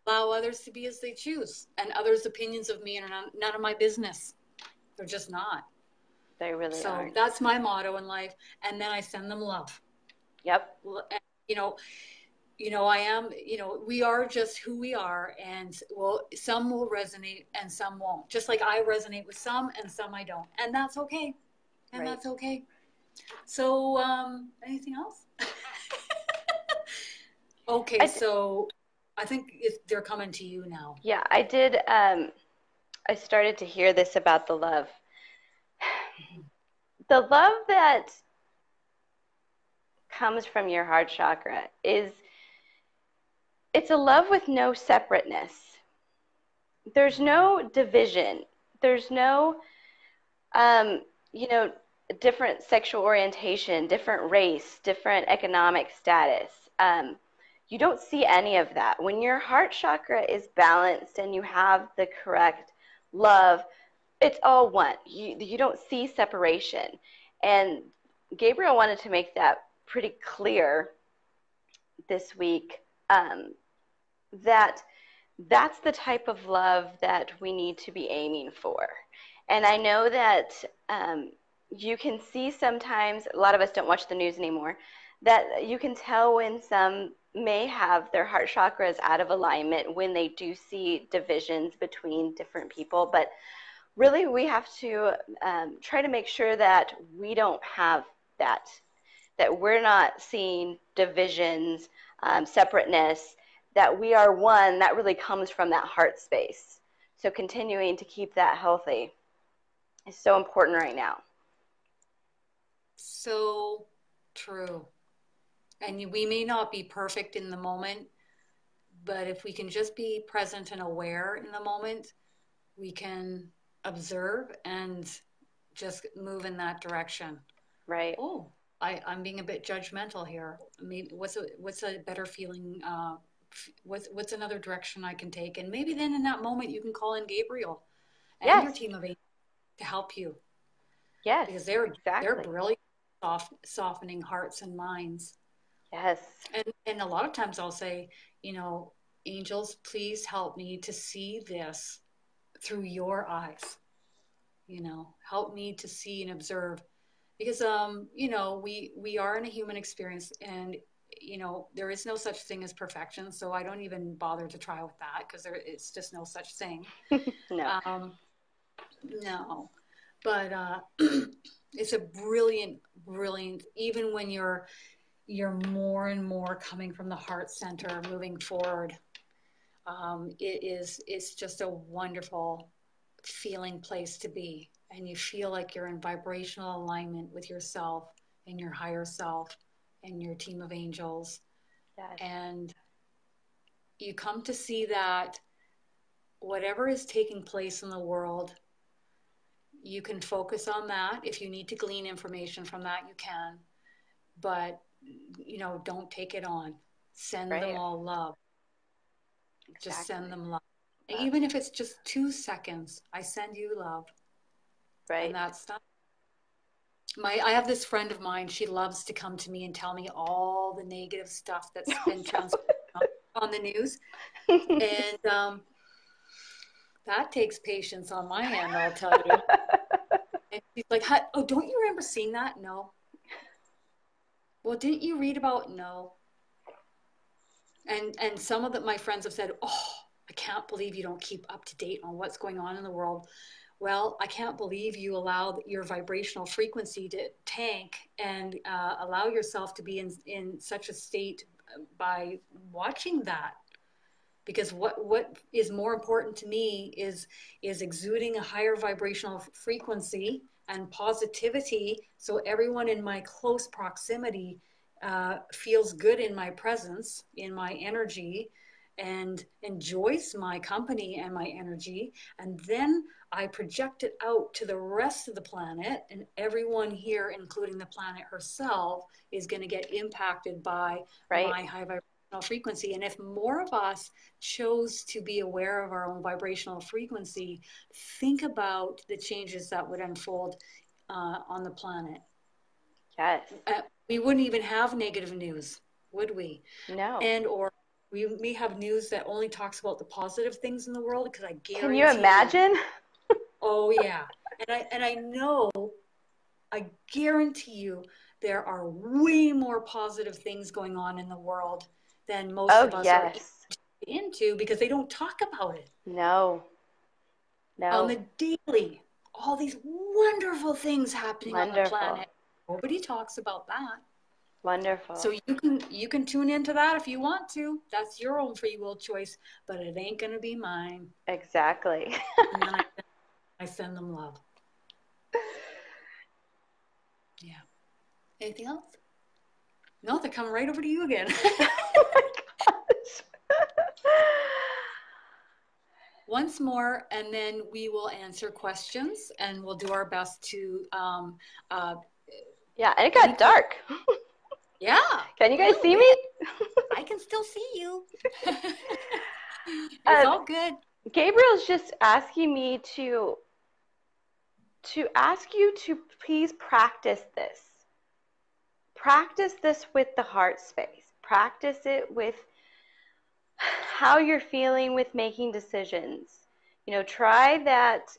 Allow others to be as they choose, and others' opinions of me are none of my business. They're just not. They really are. So that's my motto in life. And then I send them love. Yep. And, I am, we are just who we are, and some will resonate and some won't. Just like I resonate with some and some I don't. And that's okay. And Right. that's okay. So, anything else? Okay, so I think they're coming to you now. Yeah, I did. I started to hear this about the love. The love that comes from your heart chakra it's a love with no separateness. There's no division. There's no, different sexual orientation, different race, different economic status. You don't see any of that. When your heart chakra is balanced and you have the correct love, it's all one. You don't see separation. And Gabriel wanted to make that pretty clear this week, that that's the type of love that we need to be aiming for. And I know that you can see sometimes, a lot of us don't watch the news anymore, that you can tell when some may have their heart chakras out of alignment when they do see divisions between different people. But really, we have to try to make sure that we don't have that we're not seeing divisions, separateness, that we are one. That really comes from that heart space. So continuing to keep that healthy is so important right now. So true. And we may not be perfect in the moment, but if we can just be present and aware in the moment, we can observe and just move in that direction. Right. Oh, I'm being a bit judgmental here. Maybe what's a better feeling? What's another direction I can take? And maybe then in that moment you can call in Gabriel and your team of angels to help you. Yes, because they're brilliant, softening hearts and minds. Yes. And a lot of times I'll say, angels, please help me to see this through your eyes. help me to see and observe, because we are in a human experience, and there is no such thing as perfection, so I don't even bother to try with that, because it's just no such thing. No. No, but it's a brilliant, brilliant, even when you're more and more coming from the heart center, moving forward. It's just a wonderful feeling place to be. And you feel like you're in vibrational alignment with yourself and your higher self and your team of angels. Yes. And you come to see that whatever is taking place in the world, you can focus on that. If you need to glean information from that, you can. But, don't take it on. Send them all love. Exactly. Just send them love. Even if it's just 2 seconds, I send you love. Right. And that's done. I have this friend of mine, she loves to come to me and tell me all the negative stuff that's been transmitted on the news. And that takes patience on my end, I'll tell you. And she's like, oh, don't you remember seeing that? No. Well, didn't you read about? No. And some of my friends have said, oh, I can't believe you don't keep up to date on what's going on in the world. Well, I can't believe you allow your vibrational frequency to tank and allow yourself to be in such a state by watching that. Because what is more important to me is exuding a higher vibrational frequency and positivity, so everyone in my close proximity feels good in my presence, in my energy, and enjoys my company and my energy. And then I project it out to the rest of the planet, and everyone here, including the planet herself, is going to get impacted by my high vibrational frequency. And if more of us chose to be aware of our own vibrational frequency, think about the changes that would unfold on the planet. Yes. We wouldn't even have negative news, would we? No. And or we may have news that only talks about the positive things in the world, because I guarantee. Can you imagine? Oh yeah. And I know, I guarantee you there are way more positive things going on in the world than most of us are into, because they don't talk about it. No. On the daily, all these wonderful things happening on the planet. Nobody talks about that. Wonderful. So you can tune into that if you want to. That's your own free will choice, but it ain't gonna be mine. Exactly. And then I send them love. Yeah. Anything else? No, they're coming right over to you again. Oh my gosh. Once more, and then we will answer questions, and we'll do our best to. Yeah, and it got dark. Yeah. Can you guys see me? I can still see you. It's all good. Gabriel's just asking me to ask you to please practice this. Practice this with the heart space. Practice it with how you're feeling with making decisions. Try that.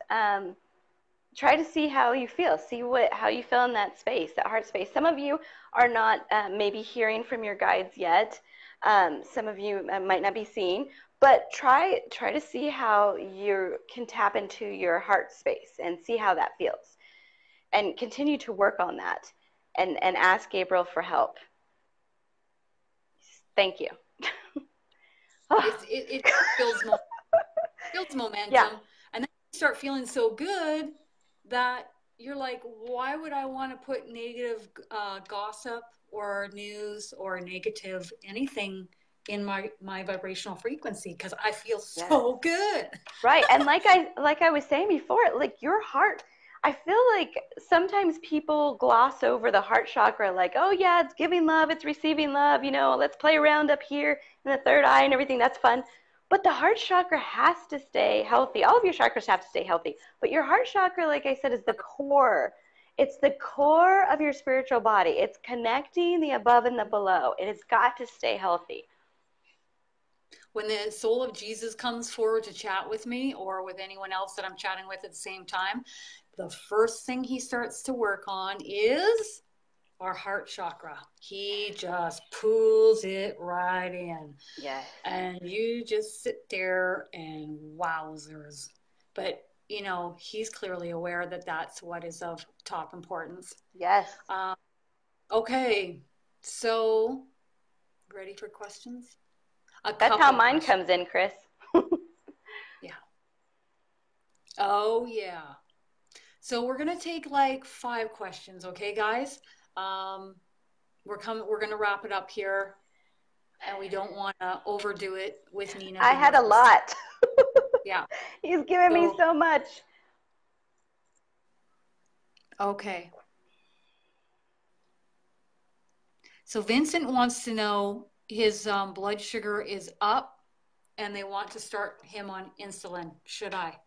Try to see how you feel. See how you feel in that space, that heart space. Some of you are not maybe hearing from your guides yet. Some of you might not be seeing, but try to see how you can tap into your heart space and see how that feels, and continue to work on that, and ask Gabriel for help. Thank you. It builds momentum, yeah. And then you start feeling so good that you're like, why would I want to put negative gossip or news or negative anything in my vibrational frequency? Because I feel so good. Right. And like I was saying before, like your heart, I feel like sometimes people gloss over the heart chakra, like, oh yeah, it's giving love, it's receiving love, let's play around up here in the third eye and everything, that's fun. But the heart chakra has to stay healthy. All of your chakras have to stay healthy. But your heart chakra, like I said, is the core. It's the core of your spiritual body. It's connecting the above and the below. It has got to stay healthy. When the soul of Jesus comes forward to chat with me, or with anyone else that I'm chatting with at the same time, the first thing he starts to work on is our heart chakra. He just pulls it right in. Yes. And you just sit there and wowzers. But, you know, he's clearly aware that that's what is of top importance. Yes. Okay, so ready for questions? A That's how couple mine questions. comes in, Chris. Yeah. Oh, yeah. So we're gonna take like 5 questions, okay, guys? Um, we're gonna wrap it up here, and we don't want to overdo it with Nina I being the had a first. lot. Yeah. He's given me So so much. okay. So Vincent wants to know his blood sugar is up, and they want to start him on insulin. Should I?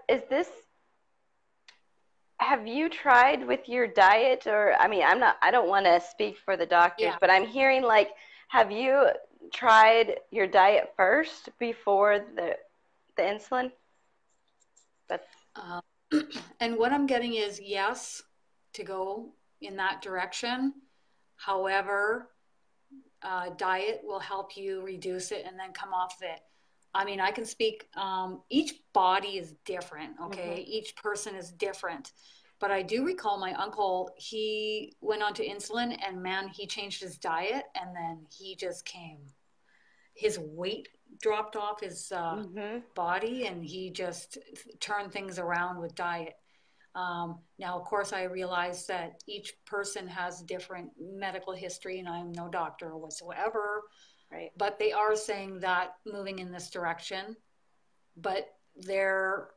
Is this, have you tried with your diet? Or I mean, I don't want to speak for the doctors, Yeah. but I'm hearing like, have you tried your diet first before the insulin? That's Uh, and what I'm getting is yes to go in that direction. However, diet will help you reduce it and then come off it. I mean, I can speak, each body is different, okay? hmm Each person is different. But I do recall my uncle, he went onto insulin and man, he changed his diet and then he just came. His weight dropped off his hmm body and he just turned things around with diet. Now, of course, I realize that each person has different medical history, and I'm no doctor whatsoever, right. but they are saying that moving in this direction. But you're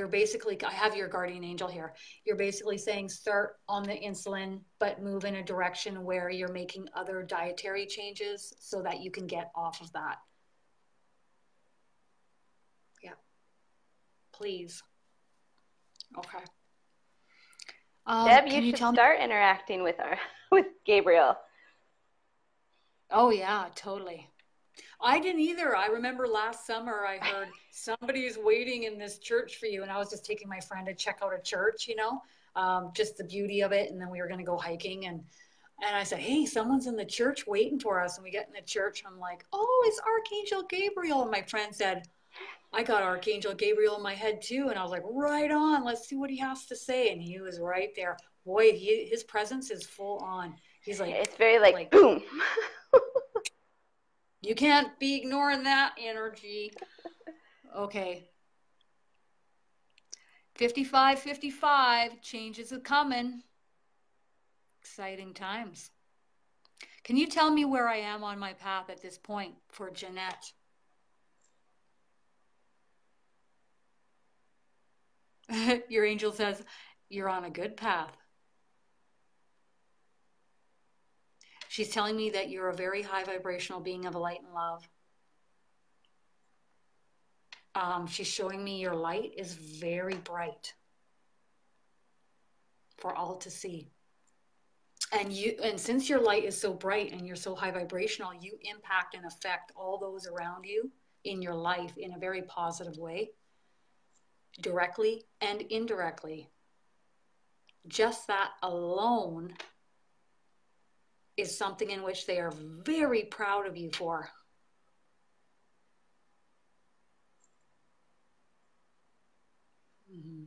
basically, I have your guardian angel here. You're basically saying start on the insulin, but move in a direction where you're making other dietary changes so that you can get off of that. Yeah, please. Okay. Deb, you Can you should tell me? start interacting with our with Gabriel. Oh, yeah, totally. I didn't either. I remember last summer I heard somebody's waiting in this church for you, and I was just taking my friend to check out a church, you know, just the beauty of it. And then we were going to go hiking, and I said, "Hey, someone's in the church waiting for us." And we get in the church. I'm like, "Oh, it's Archangel Gabriel." And my friend said, "I got Archangel Gabriel in my head too." And I was like, "Right on. Let's see what he has to say." And he was right there. Boy, his presence is full on. He's It's very like like boom. you can't be ignoring that energy. Okay. 55, 55, changes are coming. Exciting times. Can you tell me where I am on my path at this point for Jeanette? Your angel says you're on a good path. She's telling me that you're a very high vibrational being of light and love. She's showing me your light is very bright for all to see. And since your light is so bright and you're so high vibrational, you impact and affect all those around you in your life in a very positive way, directly and indirectly. Just that alone is something in which they are very proud of you for. Mm-hmm.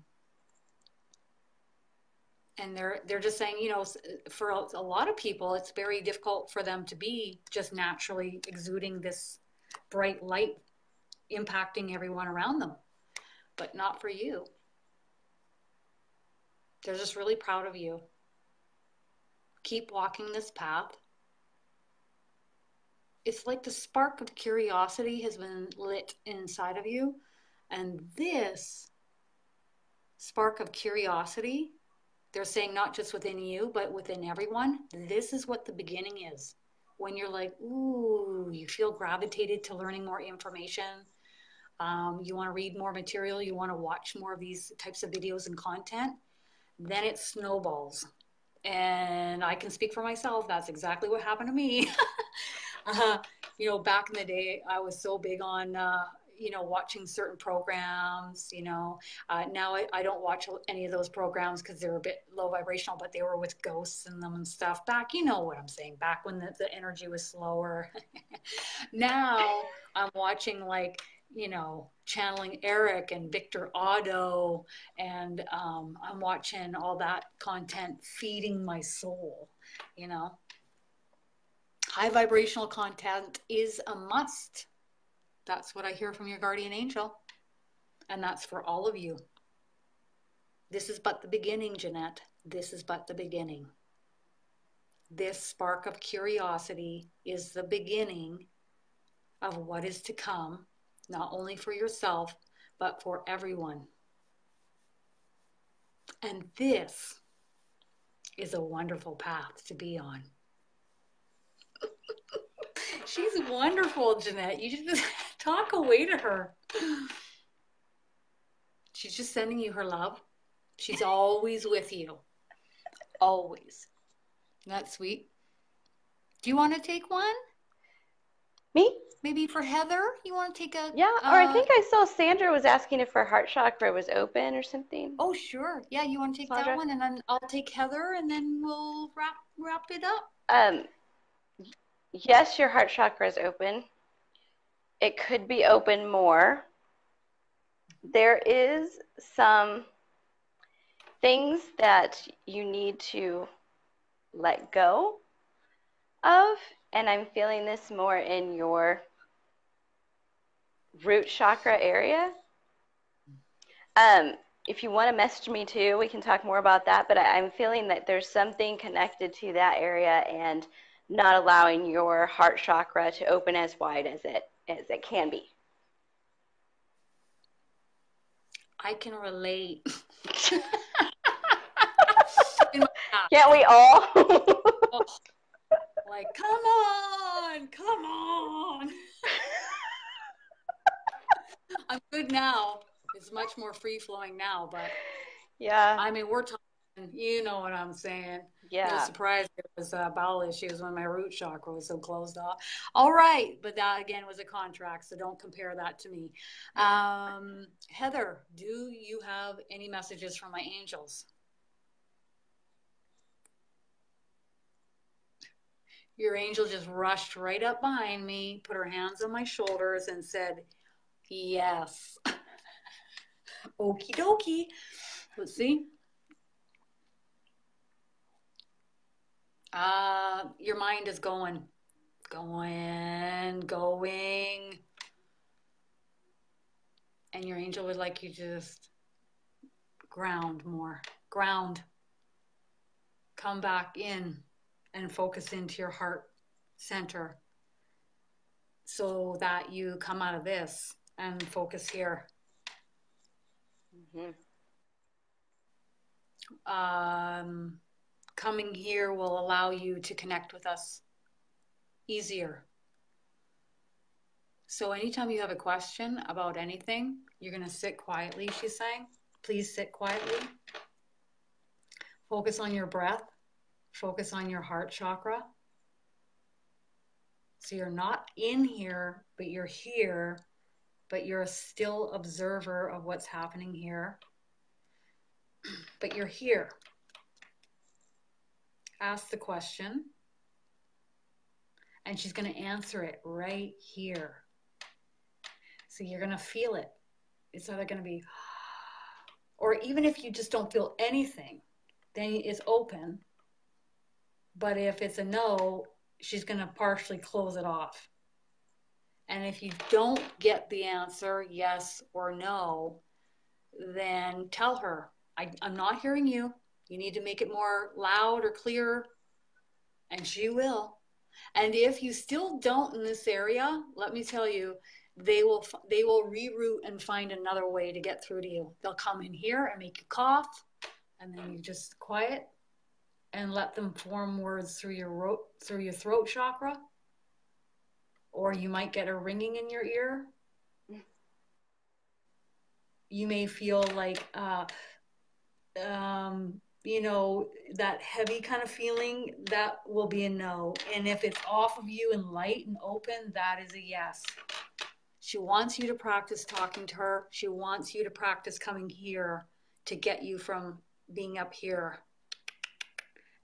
And they're just saying, you know, for a lot of people, it's very difficult for them to be just naturally exuding this bright light, impacting everyone around them, but not for you. They're just really proud of you. Keep walking this path. It's like the spark of curiosity has been lit inside of you. And this spark of curiosity, they're saying not just within you, but within everyone, this is what the beginning is. When you're like, ooh, you feel gravitated to learning more information. You want to read more material. You want to watch more of these types of videos and content. Then it snowballs. And I can speak for myself. That's exactly what happened to me. uh, back in the day, I was so big on, watching certain programs, now I don't watch any of those programs because they're a bit low vibrational, but they were with ghosts in them and stuff back, you know what I'm saying, back when the energy was slower. Now I'm watching like, channeling Eric and Victor Otto, and I'm watching all that content feeding my soul, you know. High vibrational content is a must. That's what I hear from your guardian angel. And that's for all of you. This is but the beginning, Jeanette. This is but the beginning. This spark of curiosity is the beginning of what is to come, not only for yourself, but for everyone. And this is a wonderful path to be on. She's wonderful, Jeanette. You just talk away to her. She's just sending you her love. She's always with you. Always. That's sweet. Do you want to take one? Me? Maybe for Heather? You want to take a... Yeah, or I think I saw Sandra was asking if her heart chakra was open or something. Oh, sure. Yeah, you want to take Sandra? that one? And then I'll take Heather, and then we'll wrap it up. Yes, your heart chakra is open. It could be open more. There is some things that you need to let go of, and I'm feeling this more in your root chakra area. If you want to message me too, we can talk more about that, but I'm feeling that there's something connected to that area and not allowing your heart chakra to open as wide as it can be. I can relate. Can't we all? Oh, like, come on. I'm good now. It's much more free flowing now, but yeah. I mean, we're talking, you know what I'm saying. Yeah. No surprise, it was bowel issues when my root chakra was so closed off. All right, but that again was a contract, so don't compare that to me. Heather, do you have any messages from my angels? Your angel just rushed right up behind me, put her hands on my shoulders, and said, yes. Okie dokie. Let's see. Your mind is going. And your angel would like you to just ground more. Ground. Come back in and focus into your heart center so that you come out of this and focus here. Mm-hmm. Coming here will allow you to connect with us easier. So anytime you have a question about anything, you're going to sit quietly, she's saying. Please sit quietly. Focus on your breath. Focus on your heart chakra. So you're not in here, but you're here, but you're a still observer of what's happening here. But you're here. Ask the question, and she's going to answer it right here. So you're going to feel it. It's either going to be, or even if you just don't feel anything, then it's open. But if it's a no, she's going to partially close it off. And if you don't get the answer, yes or no, then tell her, I'm not hearing you. You need to make it more loud or clear. And she will. And if you still don't in this area, let me tell you, they will reroute and find another way to get through to you. They'll come in here and make you cough, and then you just quiet and let them form words through your throat chakra. Or you might get a ringing in your ear. You may feel like that heavy kind of feeling, that will be a no. And if it's off of you and light and open, that is a yes. She wants you to practice talking to her. She wants you to practice coming here to get you from being up here.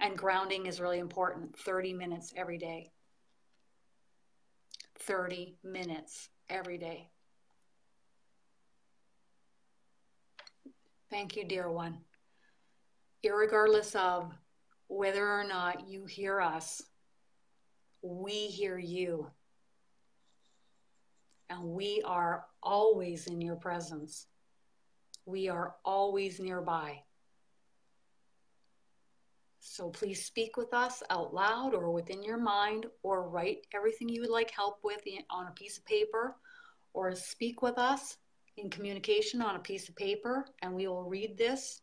And grounding is really important. 30 minutes every day. 30 minutes every day. Thank you, dear one. Irregardless of whether or not you hear us, we hear you. And we are always in your presence. We are always nearby. So please speak with us out loud or within your mind, or write everything you would like help with on a piece of paper, or speak with us in communication on a piece of paper, and we will read this.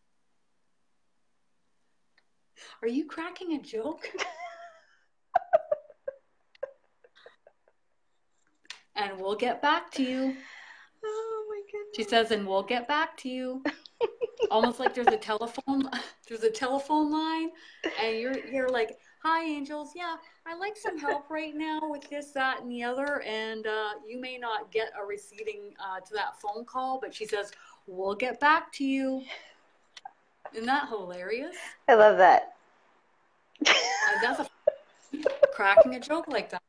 Are you cracking a joke? And we'll get back to you. Oh my goodness. She says, and we'll get back to you. Almost like there's a telephone line, and you're like, hi, angels. Yeah, I like some help right now with this, that, and the other. And you may not get a receiving to that phone call, but she says, we'll get back to you. Isn't that hilarious? I love that. That's cracking a joke like that.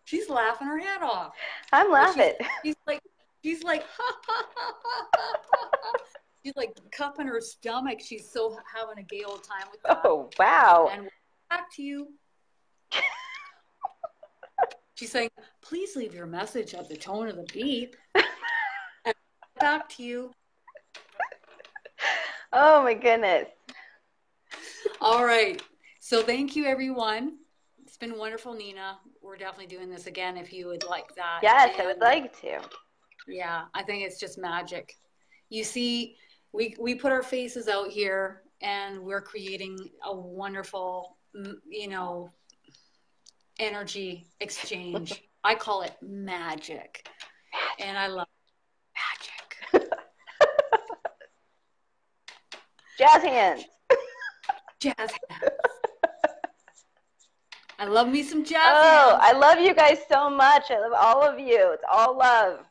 She's laughing her head off. I'm laughing. She's like, ha, ha, ha, ha, ha, ha. She's like cupping her stomach. She's so having a gay old time with that. Oh, wow. And we'll get back to you. She's saying, please leave your message at the tone of the beep. And we'll get back to you. Oh my goodness. All right. So thank you, everyone. It's been wonderful, Nina. We're definitely doing this again if you would like that. Yes, I would like to. Yeah, I think it's just magic. You see, we put our faces out here, and we're creating a wonderful, energy exchange. I call it magic. And I love magic. Jazz hands. Jazz hands. I love me some jazz Oh, hands. I love you guys so much. I love all of you. It's all love.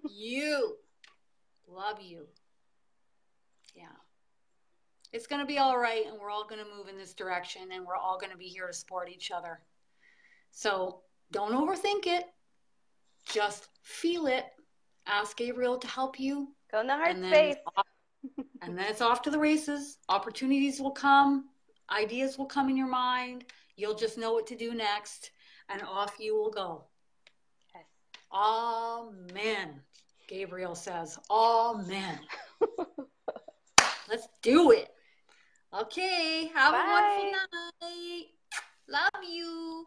You. Love you. Yeah. It's going to be all right, and we're all going to move in this direction, and we're all going to be here to support each other. So don't overthink it. Just feel it. Ask Gabriel to help you. Go in the heart space. And then it's off to the races. Opportunities will come. Ideas will come in your mind. You'll just know what to do next, and off you will go. Yes. Amen. Gabriel says, amen. Let's do it. Okay. Have a wonderful night. Love you.